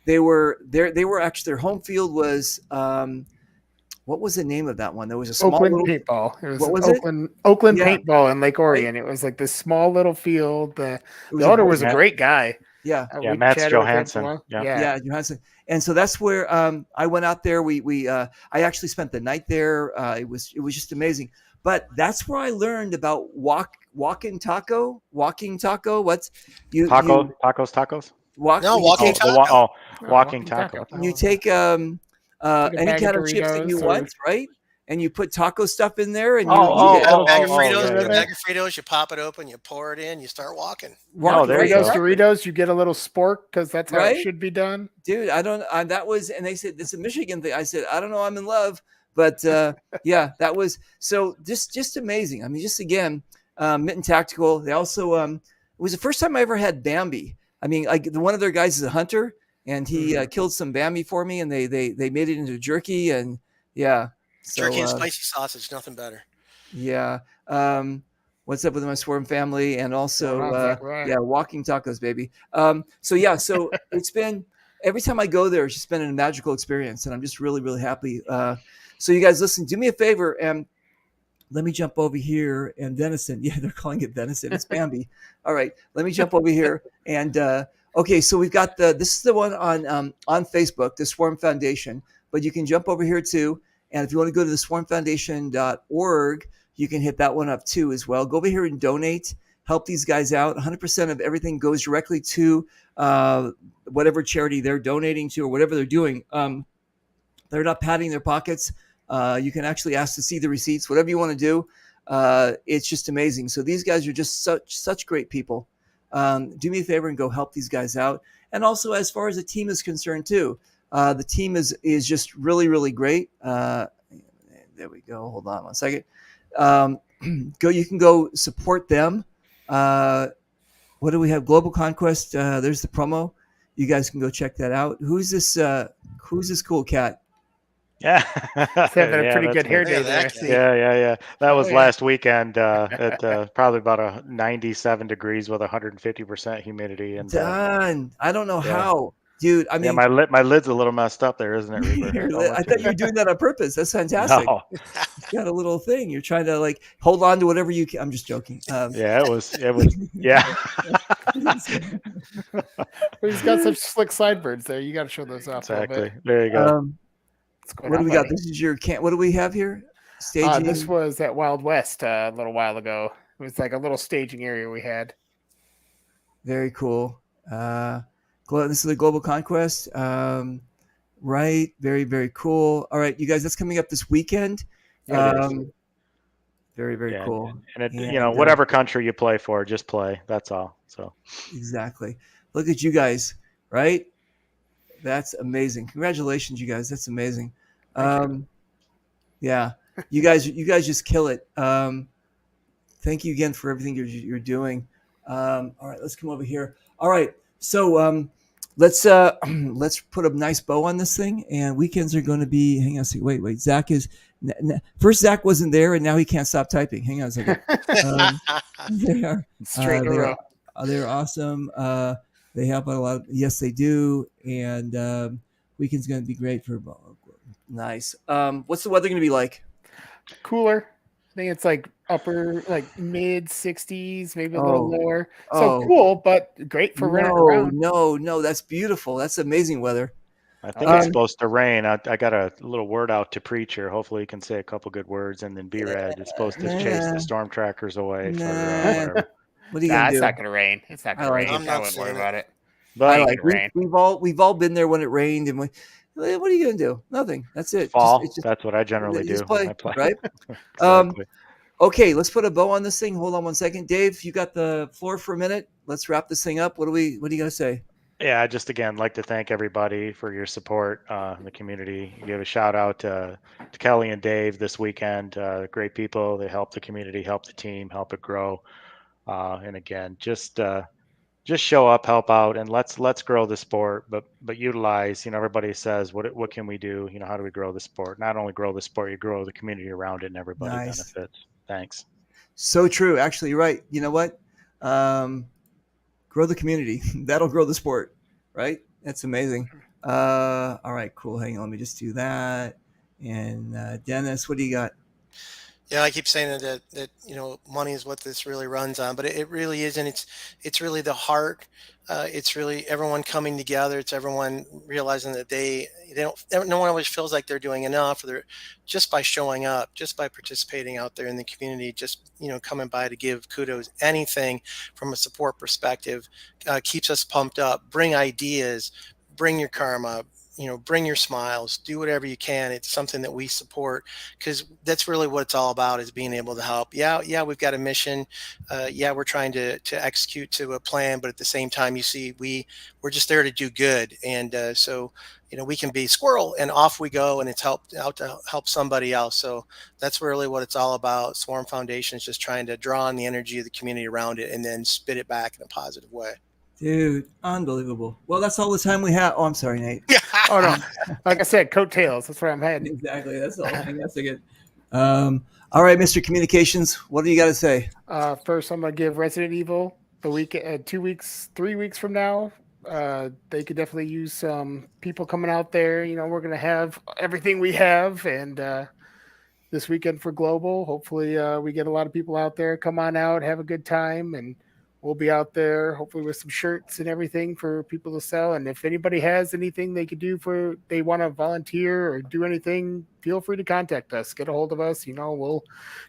They were there. They were actually, their home field was, what was the name of that one? There was a small Oakland little, Paintball. It was what was it? Oakland Yeah. Paintball in Lake Right. Orion. It was like this small little field. The was a owner great- was a great guy. Yeah. Yeah, We Matt's chatted with him for a Johansson. while. Yeah. Yeah. Johansson. And so that's where I went out there. I actually spent the night there. It was just amazing. But that's where I learned about walking taco. Walking taco. What's you Tacos? walk? No, you walking take, taco. Walking taco. taco. you take Like a any bag of kind of chips that you Doritos or- want, right? And you put taco stuff in there, and Oh, you Bag of Fritos, yeah, a bag of Fritos, you pop it open, you pour it in, you start walking. Oh, there you go. Doritos, you get a little spork because that's how Right? it should be done. Dude, I don't. That was, and they said this is a Michigan thing. I said I don't know. I'm in love, but yeah, that was so just amazing. I mean, just again, Mitten Tactical. They also it was the first time I ever had Bambi. I mean, like one of their guys is a hunter, and he killed some Bambi for me, and they made it into jerky, and yeah. So, Jerky and spicy sausage, nothing better. yeah. What's up with my Swarm family, and also Right. walking tacos, baby. So yeah, so it's been, every time I go there, it's just been a magical experience, and I'm just really, really happy. So you guys, listen, do me a favor, and let me jump over here. And venison, yeah, they're calling it venison. It's Bambi. All right, let me jump over here. And okay, so we've got this is the one on Facebook, the Swarm Foundation, but you can jump over here too. And if you want to go to the swarmfoundation.org, you can hit that one up too as well. Go over here and donate. Help these guys out. 100% of everything goes directly to whatever charity they're donating to or whatever they're doing. They're not padding their pockets. You can actually ask to see the receipts, whatever you want to do. It's just amazing. So these guys are just such great people. Do me a favor and go help these guys out. And also, as far as the team is concerned too, the team is just really, really great. There we go. Hold on one second. You can go support them. What do we have? Global Conquest. There's the promo. You guys can go check that out. Who's this cool cat? Yeah. He's having a pretty good hair day there. Yeah. That was yeah. last weekend at probably about 97 degrees with 150% humidity. And Done. I don't know how, dude. I mean, my lid's a little messed up there, isn't it, Reaper? I thought you were doing that on purpose. That's fantastic. No. You got a little thing. You're trying to like hold on to whatever you can. I'm just joking. Yeah, it was. Yeah. He's got such slick sideburns there. You got to show those off. Exactly. A little bit. There you go. What's going What do on, we got? buddy? This is your camp. What do we have here? Staging. This was at Wild West a little while ago. It was like a little staging area we had. Very cool. This is the Global Conquest. Right. Very, very cool. All right, you guys, that's coming up this weekend. Yeah, it is. Very, very Yeah, cool. and it, And, whatever country you play for, just play. That's all. So exactly. Look at you guys, right? That's amazing. Congratulations, you guys. That's amazing. Yeah, you guys just kill it. Thank you again for everything you're doing. All right, let's come over here. All right, so let's let's put a nice bow on this thing. And weekends are going to be. Hang on a second. Wait. Zach is first. Zach wasn't there, and now he can't stop typing. Hang on a second. They are Straight in a row. they're awesome. They help out a lot. Yes, they do. And weekend's going to be great for nice. What's the weather going to be like? Cooler. I think it's like mid 60s, maybe a little lower. So cool, but great for running around. No, that's beautiful. That's amazing weather. I think it's supposed to rain. I got a little word out to Preacher. Hopefully he can say a couple good words, and then B-Red is supposed to chase the storm trackers away for whatever. What are you gonna do? It's not gonna rain. It's not gonna rain. I wouldn't worry about it. But we've all been there when it rained, and what are you gonna do? Nothing. That's it. Fall. That's what I generally do. Play, I play. Right? Exactly. Okay, let's put a bow on this thing. Hold on 1 second, Dave. You got the floor for a minute. Let's wrap this thing up. What are you gonna say? Yeah, I just again like to thank everybody for your support in the community. Give a shout out to Kelly and Dave this weekend. Great people. They help the community, help the team, help it grow. And again, just show up, help out, and let's grow the sport. But utilize. Everybody says, what can we do? How do we grow the sport? Not only grow the sport, you grow the community around it, and everybody benefits. Thanks. So true. Actually, you're right. You know what? Grow the community. That'll grow the sport, right? That's amazing. All right, cool. Hang on. Let me just do that. And Dennis, what do you got? Yeah, I keep saying that money is what this really runs on, but it really isn't. It's really the heart. It's really everyone coming together. It's everyone realizing that no one always feels like they're doing enough, or they're just by showing up, just by participating out there in the community, just coming by to give kudos. Anything from a support perspective keeps us pumped up. Bring ideas, bring your karma. Bring your smiles, do whatever you can. It's something that we support because that's really what it's all about, is being able to help. Yeah, we've got a mission. We're trying to execute to a plan, but at the same time, you see, we're just there to do good. And so we can be squirrel and off we go, and it's out to help somebody else. So that's really what it's all about. Swarm Foundation is just trying to draw on the energy of the community around it and then spit it back in a positive way. Dude, unbelievable. Well, that's all the time we have. Oh, I'm sorry, Nate. Oh, no. Like I said, coattails. That's where I'm heading. Exactly. That's all. That's a good. All right, Mr. Communications, what do you got to say? First, I'm going to give Resident Evil the week, 3 weeks from now. They could definitely use some people coming out there. We're going to have everything we have. And this weekend for Global, hopefully we get a lot of people out there. Come on out, have a good time. And we'll be out there hopefully with some shirts and everything for people to sell. And if anybody has anything they could do they want to volunteer or do anything, feel free to contact us, get a hold of us. We'll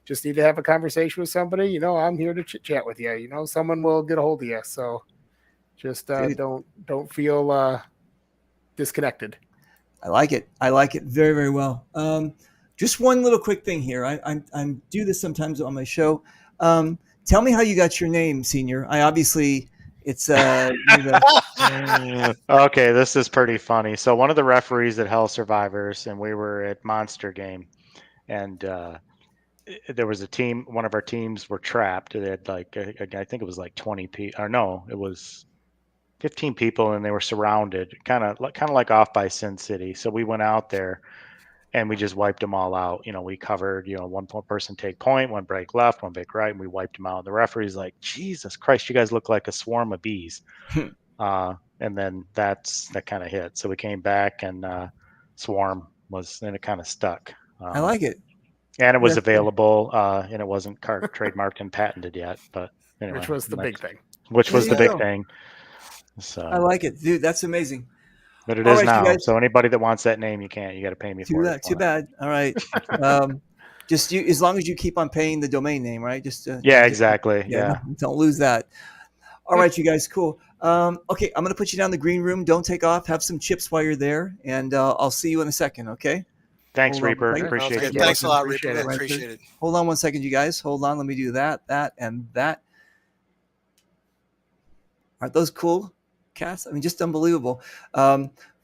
just need to have a conversation with somebody. I'm here to chit chat with you. Someone will get a hold of you. So just don't feel disconnected. I like it. Very, very well. Just one little quick thing here. I do this sometimes on my show. Tell me how you got your name, Senior. It's Okay, this is pretty funny. So one of the referees at Hell Survivors, and we were at Monster Game, and there was a team. One of our teams were trapped. They had I think it was like 20 people, or no, it was 15 people, and they were surrounded, kind of like off by Sin City. So we went out there. And we just wiped them all out. We covered, one person take point, one break left, one break right, and we wiped them out. The referee's like, Jesus Christ, you guys look like a swarm of bees. And then that kind of hit. So we came back, and Swarm and it kind of stuck. I like it. And it was available, and it wasn't trademarked and patented yet. But anyway, which was the big thing. Which was the big thing. So I like it, dude. That's amazing. But it All is right, you now. guys. So anybody that wants that name, you can't. You got to pay me for it. Too bad. All right. Just you, as long as you keep on paying the domain name, right? Yeah, exactly. Yeah, Yeah. don't lose that. All right, you guys, cool. Okay, I'm gonna put you down in the green room. Don't take off. Have some chips while you're there, and I'll see you in a second. Okay? Thanks, Hold on one Reaper. second. Appreciate Good. you. Thanks a lot, Appreciate Reaper. it. Really appreciate it. Hold on one second, you guys. Hold on. Let me do that, and that. Aren't those cool cats? I mean, just unbelievable.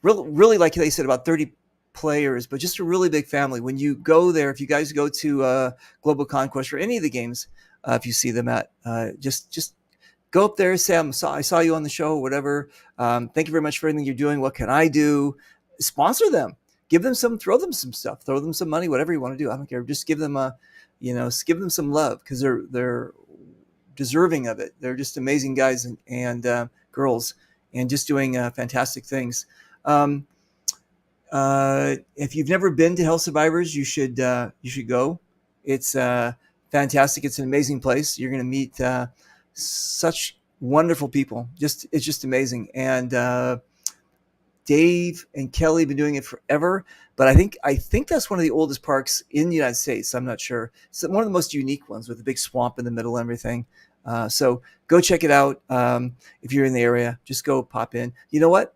Really, like they said, about 30 players, but just a really big family. When you go there, if you guys go to Global Conquest or any of the games, if you see them at, just go up there, say, I saw you on the show, whatever. Thank you very much for everything you're doing. What can I do? Sponsor them. Give them throw them some stuff, throw them some money, whatever you want to do. I don't care. Just give them give them some love because they're deserving of it. They're just amazing guys and girls, and just doing fantastic things. If you've never been to Hell Survivors, you should go. It's fantastic. It's an amazing place. You're going to meet such wonderful people. It's just amazing. And Dave and Kelly have been doing it forever, but I think that's one of the oldest parks in the United States. I'm not sure. It's one of the most unique ones with a big swamp in the middle and everything. So go check it out. If you're in the area, just go pop in. You know what?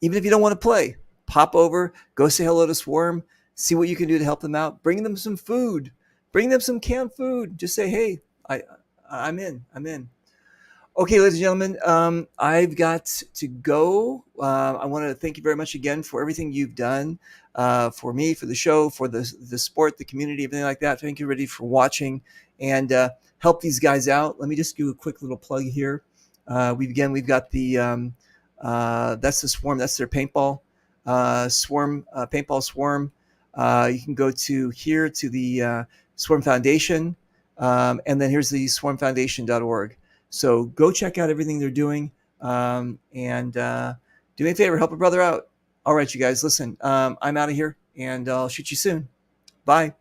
Even if you don't want to play, pop over, go say hello to Swarm, see what you can do to help them out. Bring them some food. Bring them some canned food. Just say, hey, I'm in. Okay, ladies and gentlemen, I've got to go. I want to thank you very much again for everything you've done for me, for the show, for the sport, the community, everything like that. Thank you, everybody, for watching and help these guys out. Let me just do a quick little plug here. We've got the that's the Swarm. That's their paintball Swarm, paintball Swarm. You can go to here to the Swarm Foundation, and then here's the swarmfoundation.org. So go check out everything they're doing, and do me a favor, help a brother out. All right, you guys, listen, I'm out of here, and I'll shoot you soon. Bye.